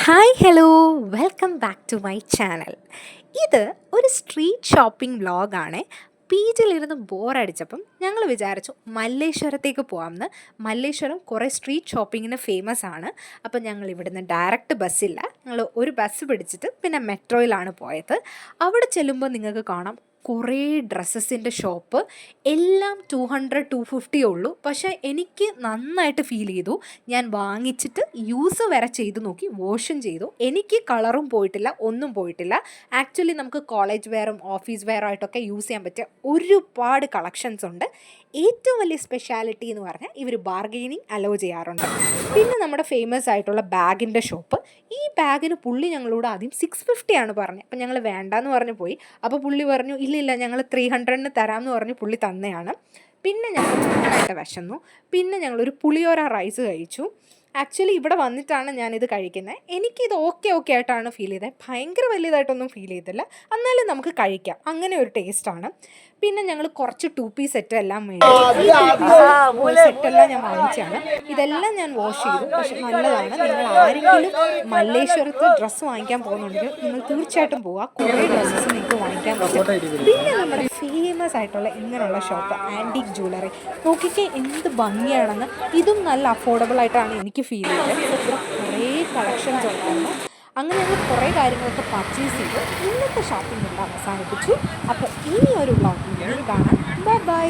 Hi hello welcome back to my channel. ഇത് ഒരു street shopping വ്ളോഗാണ്. പീജിലിരുന്ന് ബോറടിച്ചപ്പം ഞങ്ങൾ വിചാരിച്ചു മല്ലേശ്വരത്തേക്ക് പോകാമെന്ന്. മല്ലേശ്വരം കുറേ സ്ട്രീറ്റ് ഷോപ്പിങ്ങിന് ഫേമസ് ആണ്. അപ്പം ഞങ്ങൾ ഇവിടുന്ന് ഡയറക്റ്റ് ബസ്സില്ല, ഞങ്ങൾ ഒരു ബസ് പിടിച്ചിട്ട് പിന്നെ മെട്രോയിലാണ് പോയത്. അവിടെ ചെല്ലുമ്പോൾ നിങ്ങൾക്ക് കാണാം കുറേ ഡ്രസ്സസിൻ്റെ ഷോപ്പ്. എല്ലാം 200-250 ഉള്ളൂ. പക്ഷേ എനിക്ക് നന്നായിട്ട് ഫീൽ ചെയ്തു. ഞാൻ വാങ്ങിച്ചിട്ട് യൂസ് വരെ ചെയ്ത് നോക്കി, വാഷും ചെയ്തു. എനിക്ക് കളറും പോയിട്ടില്ല, ഒന്നും പോയിട്ടില്ല. ആക്ച്വലി നമുക്ക് കോളേജ് വെയറും ഓഫീസ് വെയറായിട്ടൊക്കെ യൂസ് ചെയ്യാൻ പറ്റിയ ഒരുപാട് കളക്ഷൻസ് ഉണ്ട്. ഏറ്റവും വലിയ സ്പെഷ്യാലിറ്റി എന്ന് പറഞ്ഞാൽ ഇവർ ബാർഗെയിനിങ് അലോ ചെയ്യാറുണ്ട്. പിന്നെ നമ്മുടെ ഫേമസ് ആയിട്ടുള്ള ബാഗിൻ്റെ ഷോപ്പ്. ഈ ബാഗിന് പുള്ളി ഞങ്ങളോട് ആദ്യം 650 ആണ് പറഞ്ഞത്. അപ്പം ഞങ്ങൾ വേണ്ടാന്ന് പറഞ്ഞു പോയി. അപ്പോൾ പുള്ളി പറഞ്ഞു ഇല്ല ഞങ്ങൾ 300-ന് തരാമെന്ന് പറഞ്ഞ് പുള്ളി തന്നെയാണ്. പിന്നെ ഞങ്ങൾ നന്നായിട്ട് വിശന്നു. പിന്നെ ഞങ്ങളൊരു പുളിയോര റൈസ് കഴിച്ചു. ആക്ച്വലി ഇവിടെ വന്നിട്ടാണ് ഞാനിത് കഴിക്കുന്നത്. എനിക്കിത് ഓക്കെ ആയിട്ടാണ് ഫീൽ ചെയ്തത്. ഭയങ്കര വലിയതായിട്ടൊന്നും ഫീൽ ചെയ്തില്ല. എന്നാലും നമുക്ക് കഴിക്കാം, അങ്ങനെ ഒരു ടേസ്റ്റാണ്. പിന്നെ ഞങ്ങൾ കുറച്ച് 2 പീസ് സെറ്റ് എല്ലാം സെറ്റെല്ലാം ഞാൻ വാങ്ങിച്ചാണ്. ഇതെല്ലാം ഞാൻ വാഷ് ചെയ്തു. പക്ഷെ നല്ലതാണ്. നിങ്ങൾ ആരെങ്കിലും മല്ലേശ്വരത്ത് ഡ്രസ്സ് വാങ്ങിക്കാൻ പോകുന്നുണ്ടെങ്കിൽ നിങ്ങൾ തീർച്ചയായിട്ടും പോവുക. കുറേ ഡ്രസ്സസ് നിങ്ങൾക്ക് വാങ്ങിക്കാൻ പറ്റും. പിന്നെ നമ്മുടെ ഫേമസ് ആയിട്ടുള്ള ഇങ്ങനെയുള്ള ഷോപ്പ് ആൻറ്റിക് ജ്വല്ലറി നോക്കിക്കേ എന്ത് ഭംഗിയാണെന്ന്. ഇതും നല്ല അഫോർഡബിൾ ആയിട്ടാണ് എനിക്ക് ഫീൽ ചെയ്തത്. ഇവിടെ കുറേ കളക്ഷൻസ് ഉണ്ടായിരുന്നു. അങ്ങനെ ഞങ്ങൾ കുറേ കാര്യങ്ങളൊക്കെ പർച്ചേസ് ചെയ്ത് ഇന്നത്തെ ഷോപ്പിംഗ് കൊണ്ട് അവസാനിപ്പിച്ചു. അപ്പോൾ ഇനി ഒരു വ്ളോഗിൽ കാണാം. ബൈ.